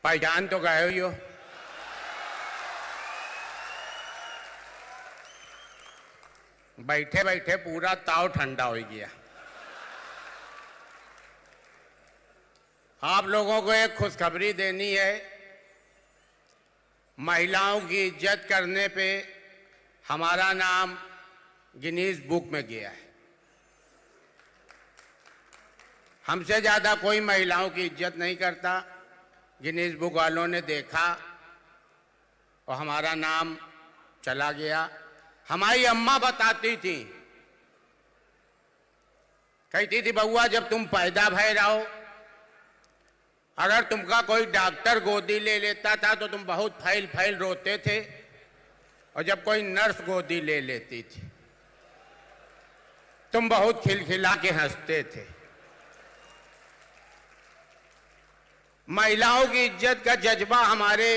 पहचान तो गए ही हो। बैठे बैठे पूरा ताव ठंडा हो गया। आप लोगों को एक खुशखबरी देनी है। महिलाओं की इज्जत करने पे हमारा नाम गिनीज बुक में गया है। हमसे ज़्यादा कोई महिलाओं की इज्जत नहीं करता। गिनीज बुक वालों ने देखा और हमारा नाम चला गया। हमारी अम्मा बताती थी, कहती थी बउआ जब तुम पैदा भय रहो, अगर तुमका कोई डॉक्टर गोदी ले लेता था तो तुम बहुत फैल फैल रोते थे, और जब कोई नर्स गोदी ले लेती थी तुम बहुत खिलखिला के हंसते थे। महिलाओं की इज्जत का जज्बा हमारे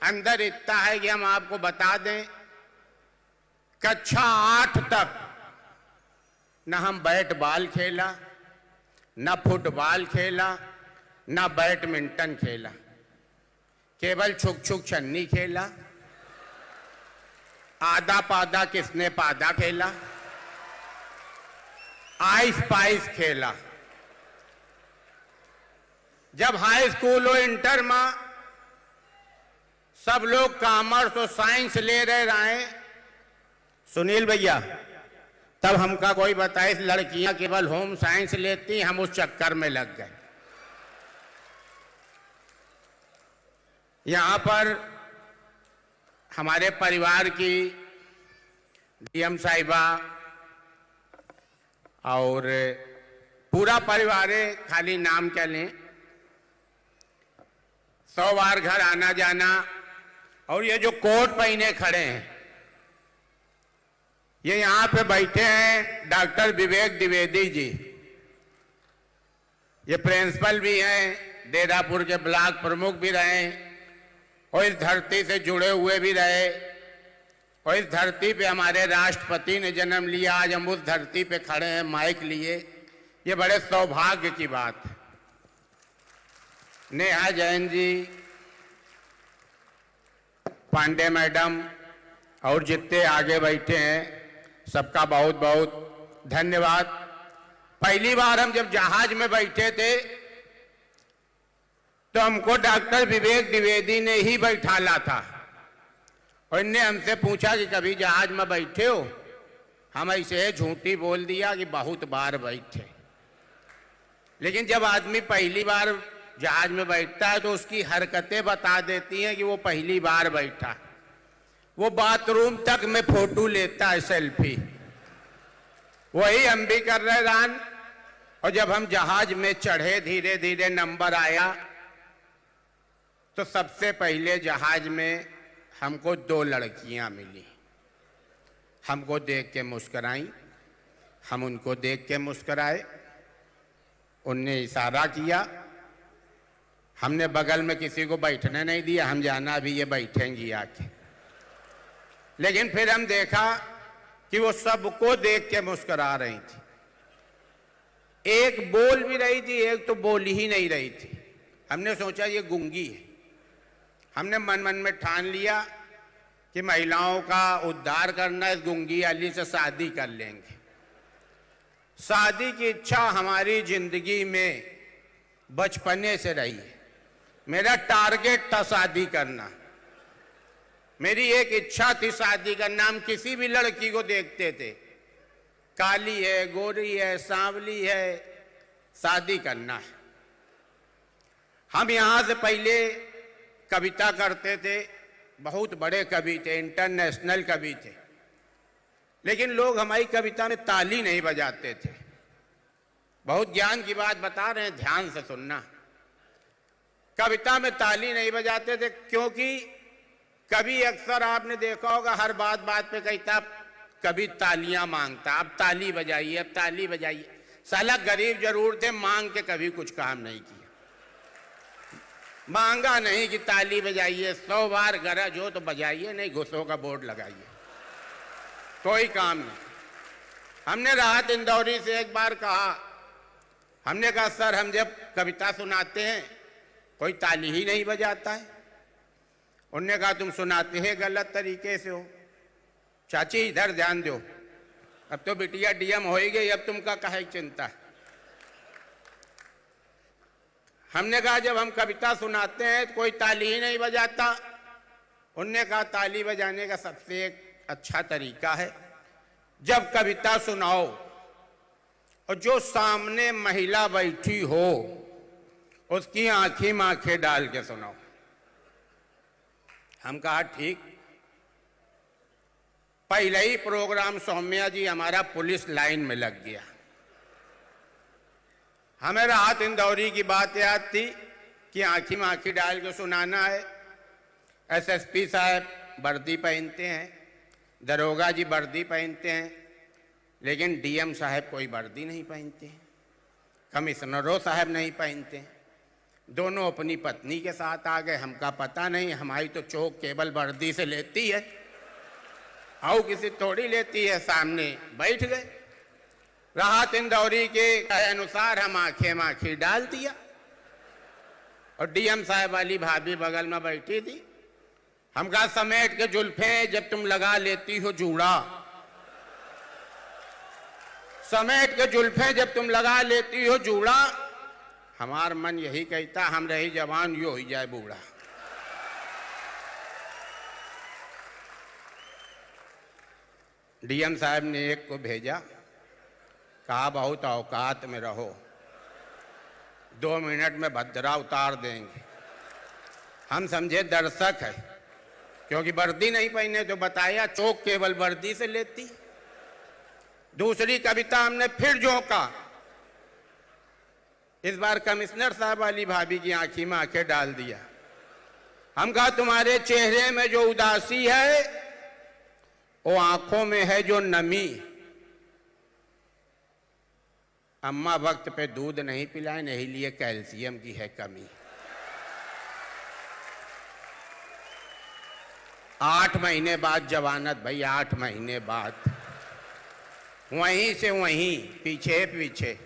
अंदर इतना है कि हम आपको बता दें, कक्षा 8 तक न हम बैट बॉल खेला, न फुटबॉल खेला, न बैडमिंटन खेला, केवल छुक छुक छन्नी खेला, आधा पादा किसने पादा खेला, आइस पाइस खेला। जब हाई स्कूल और इंटर में सब लोग कॉमर्स और साइंस ले रहे सुनील भैया, तब हमका कोई बताए लड़कियां केवल होम साइंस लेती, हम उस चक्कर में लग गए। यहाँ पर हमारे परिवार की डीएम साहिबा और पूरा परिवार है, खाली नाम क्या लें, 100 बार घर आना जाना। और ये जो कोट पहने खड़े हैं, ये यहाँ पे बैठे हैं डॉक्टर विवेक द्विवेदी जी। ये प्रिंसिपल भी हैं, देरापुर के ब्लॉक प्रमुख भी रहे और इस धरती से जुड़े हुए भी रहे, और इस धरती पे हमारे राष्ट्रपति ने जन्म लिया। आज हम उस धरती पे खड़े हैं माइक लिए, ये बड़े सौभाग्य की बात है। नेहा जैन जी, पांडे मैडम और जितने आगे बैठे हैं सबका बहुत बहुत धन्यवाद। पहली बार हम जब जहाज में बैठे थे तो हमको डॉक्टर विवेक द्विवेदी ने ही बैठाला था, और इनने हमसे पूछा कि कभी जहाज में बैठे हो। हम ऐसे झूठी बोल दिया कि बहुत बार बैठे। लेकिन जब आदमी पहली बार जहाज में बैठता है तो उसकी हरकतें बता देती हैं कि वो पहली बार बैठा। वो बाथरूम तक में फोटो लेता है, सेल्फी। वही हम भी कर रहे रान। और जब हम जहाज में चढ़े, धीरे धीरे नंबर आया, तो सबसे पहले जहाज में हमको 2 लड़कियां मिली। हमको देख के मुस्कुराई, हम उनको देख के मुस्कुराए। उनने इशारा किया, हमने बगल में किसी को बैठने नहीं दिया, हम जाना अभी ये बैठेंगी आके। लेकिन फिर हम देखा कि वो सबको देख के मुस्कुरा रही थी। एक बोल भी रही थी, एक तो बोल ही नहीं रही थी। हमने सोचा ये गूंगी है। हमने मन मन में ठान लिया कि महिलाओं का उद्धार करना, इस गूंगी वाली से शादी कर लेंगे। शादी की इच्छा हमारी जिंदगी में बचपने से रही है। मेरा टारगेट था शादी करना। मेरी एक इच्छा थी शादी करना। हम किसी भी लड़की को देखते थे, काली है, गोरी है, सांवली है, शादी करना है। हम यहाँ से पहले कविता करते थे, बहुत बड़े कवि थे, इंटरनेशनल कवि थे, लेकिन लोग हमारी कविता में ताली नहीं बजाते थे। बहुत ज्ञान की बात बता रहे हैं, ध्यान से सुनना। कविता में ताली नहीं बजाते थे क्योंकि कवि अक्सर आपने देखा होगा हर बात बात पे कहता कभी तालियां मांगता, अब ताली बजाइए, अब ताली बजाइए। साला गरीब जरूर थे, मांग के कभी कुछ काम नहीं किया। मांगा नहीं कि ताली बजाइए, 100 बार गरज हो तो बजाइए, नहीं घुसों का बोर्ड लगाइए, कोई काम नहीं। हमने राहत इंदौरी से एक बार कहा, हमने कहा सर हम जब कविता सुनाते हैं कोई ताली ही नहीं बजाता है। उन्होंने कहा तुम सुनाते हैं गलत तरीके से हो। चाची इधर ध्यान दो, अब तो बिटिया डीएम हो ही गई, अब तुमका काहे चिंता। हमने कहा जब हम कविता सुनाते हैं तो कोई ताली ही नहीं बजाता। उनने कहा ताली बजाने का सबसे एक अच्छा तरीका है, जब कविता सुनाओ और जो सामने महिला बैठी हो उसकी आंखें में आंखें डाल के सुनाओ। हम कहा ठीक। पहले ही प्रोग्राम सौम्या जी हमारा पुलिस लाइन में लग गया। हमें राहत इंदौरी की बात याद थी कि आंखी में आंखी डाल के सुनाना है। एसएसपी साहब वर्दी पहनते हैं, दरोगा जी वर्दी पहनते हैं, लेकिन डीएम साहब कोई वर्दी नहीं पहनते हैं, कमिश्नरों साहब नहीं पहनते हैं। दोनों अपनी पत्नी के साथ आ गए। हमका पता नहीं, हमारी तो चौक केवल वर्दी से लेती है, आओ किसी थोड़ी लेती है। सामने बैठ गए। राहत इंदौरी के अनुसार हम आंखें में आंखें डाल दिया और डीएम साहब वाली भाभी बगल में बैठी थी। हम कहा समेट के जुल्फे जब तुम लगा लेती हो जूड़ा, समेट के जुल्फे जब तुम लगा लेती हो जूड़ा। हमार मन यही कहता हम रही जवान यो हो जाए बूढ़ा। डीएम साहब ने एक को भेजा, कहा बहुत औकात में रहो, 2 मिनट में भद्रा उतार देंगे। हम समझे दर्शक है, क्योंकि वर्दी नहीं पहने तो बताया चौक केवल वर्दी से लेती। दूसरी कविता हमने फिर झोंका। इस बार कमिश्नर साहब वाली भाभी की आंखी में आंखें डाल दिया। हम कहा तुम्हारे चेहरे में जो उदासी है वो आंखों में है जो नमी। अम्मा वक्त पे दूध नहीं पिलाए, नहीं लिए कैल्शियम की है कमी। 8 महीने बाद जवानत भाई, 8 महीने बाद, वहीं से वहीं, पीछे पीछे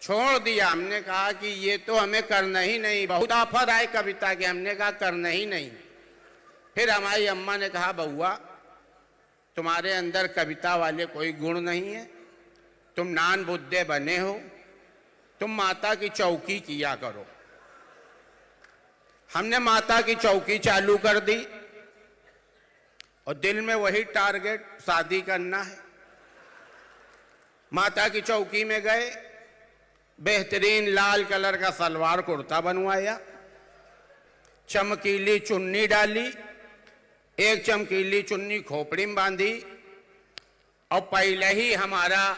छोड़ दिया। हमने कहा कि ये तो हमें करना ही नहीं। बहुत ऑफर आए कविता के, हमने कहा करना ही नहीं। फिर हमारी अम्मा ने कहा बउआ तुम्हारे अंदर कविता वाले कोई गुण नहीं है, तुम नान बुद्धे बने हो, तुम माता की चौकी किया करो। हमने माता की चौकी चालू कर दी और दिल में वही टारगेट, शादी करना है। माता की चौकी में गए, बेहतरीन लाल कलर का सलवार कुर्ता बनवाया, चमकीली चुन्नी डाली, एक चमकीली चुन्नी खोपड़ी में बांधी और पहले ही हमारा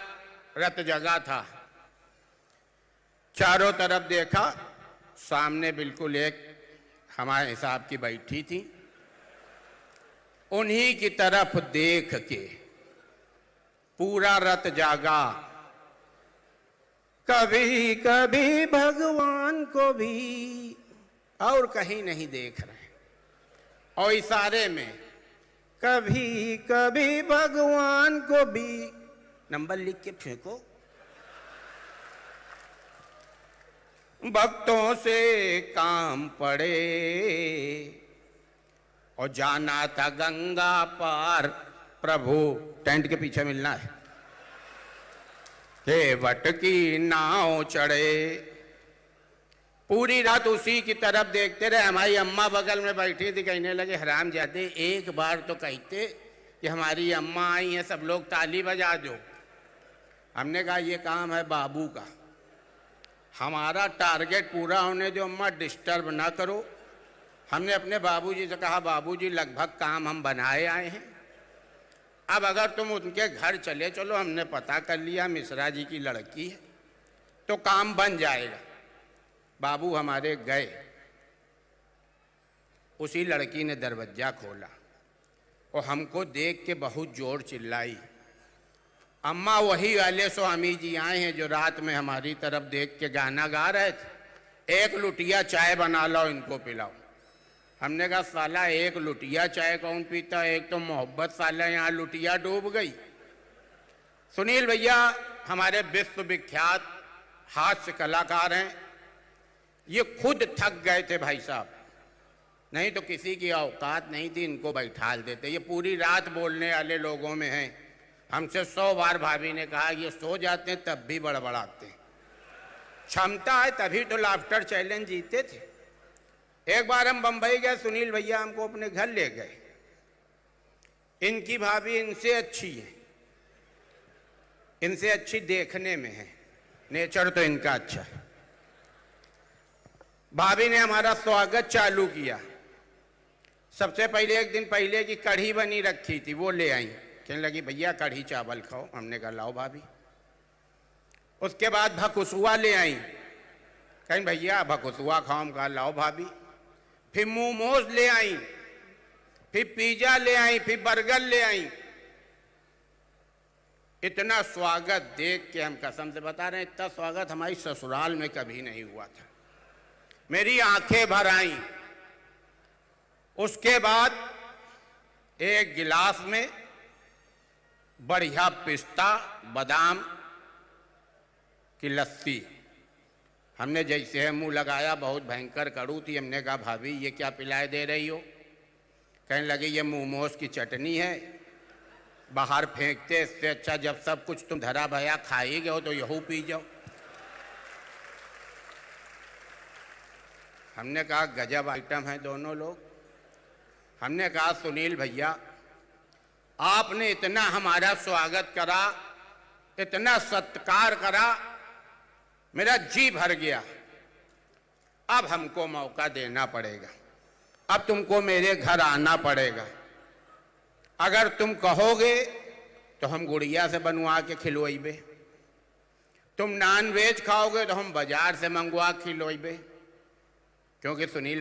रत जगा था। चारों तरफ देखा, सामने बिल्कुल एक हमारे हिसाब की बैठी थी। उन्हीं की तरफ देख के पूरा रत जागा। कभी कभी भगवान को भी और कहीं नहीं देख रहे, और इशारे में कभी कभी भगवान को भी नंबर लिख के फेंको। भक्तों से काम पड़े और जाना था गंगा पार, प्रभु टेंट के पीछे मिलना है, केवट की नाव चढ़े। पूरी रात उसी की तरफ देखते रहे। हमारी अम्मा बगल में बैठी थी, कहने लगे हरामजादे एक बार तो कहते कि हमारी अम्मा आई है, सब लोग ताली बजा दो। हमने कहा ये काम है बाबू का, हमारा टारगेट पूरा होने दो, अम्मा डिस्टर्ब ना करो। हमने अपने बाबूजी से कहा बाबूजी लगभग काम हम बनाए आए हैं, अब अगर तुम उनके घर चले चलो, हमने पता कर लिया मिश्रा जी की लड़की है तो काम बन जाएगा। बाबू हमारे गए, उसी लड़की ने दरवाजा खोला और हमको देख के बहुत जोर चिल्लाई, अम्मा वही वाले स्वामी जी आए हैं जो रात में हमारी तरफ देख के गाना गा रहे थे, एक लुटिया चाय बना लो इनको पिलाओ। हमने कहा साला एक लुटिया चाय कौन पीता, एक तो मोहब्बत, साला यहाँ लुटिया डूब गई। सुनील भैया हमारे विश्व विख्यात हास्य कलाकार हैं, ये खुद थक गए थे भाई साहब, नहीं तो किसी की औकात नहीं थी इनको बैठाल देते। ये पूरी रात बोलने वाले लोगों में हैं। हमसे 100 बार भाभी ने कहा ये सो जाते हैं तब भी बड़बड़ाते हैं। क्षमता है तभी तो लाफ्टर चैलेंज जीते थे। एक बार हम बंबई गए, सुनील भैया हमको अपने घर ले गए। इनकी भाभी इनसे अच्छी है, इनसे अच्छी देखने में है, नेचर तो इनका अच्छा है। भाभी ने हमारा स्वागत चालू किया। सबसे पहले एक दिन पहले की कढ़ी बनी रखी थी, वो ले आई। कहने लगी भैया कढ़ी चावल खाओ। हमने कहा लाओ भाभी। उसके बाद भकुसुआ ले आई। कहीं भैया भकुसुआ खाओ। हम कहा लाओ भाभी। फिर मोमोज ले आई, फिर पिज्जा ले आई, फिर बर्गर ले आई। इतना स्वागत देख के हम कसम से बता रहे हैं, इतना स्वागत हमारी ससुराल में कभी नहीं हुआ था। मेरी आंखें भर आईं। उसके बाद एक गिलास में बढ़िया पिस्ता बादाम की लस्सी। हमने जैसे है मुंह लगाया, बहुत भयंकर कड़ू थी। हमने कहा भाभी ये क्या पिलाए दे रही हो? कहने लगी ये मोमोज की चटनी है, बाहर फेंकते, इससे अच्छा जब सब कुछ तुम धरा भया खा ही गए हो तो यहू पी जाओ। हमने कहा गजब आइटम है दोनों लोग। हमने कहा सुनील भैया आपने इतना हमारा स्वागत करा, इतना सत्कार करा, मेरा जी भर गया। अब हमको मौका देना पड़ेगा, अब तुमको मेरे घर आना पड़ेगा। अगर तुम कहोगे तो हम गुड़िया से बनवा के खिलवाइबे, तुम नॉन वेज खाओगे तो हम बाजार से मंगवा के खिलवाइबे। क्योंकि सुनील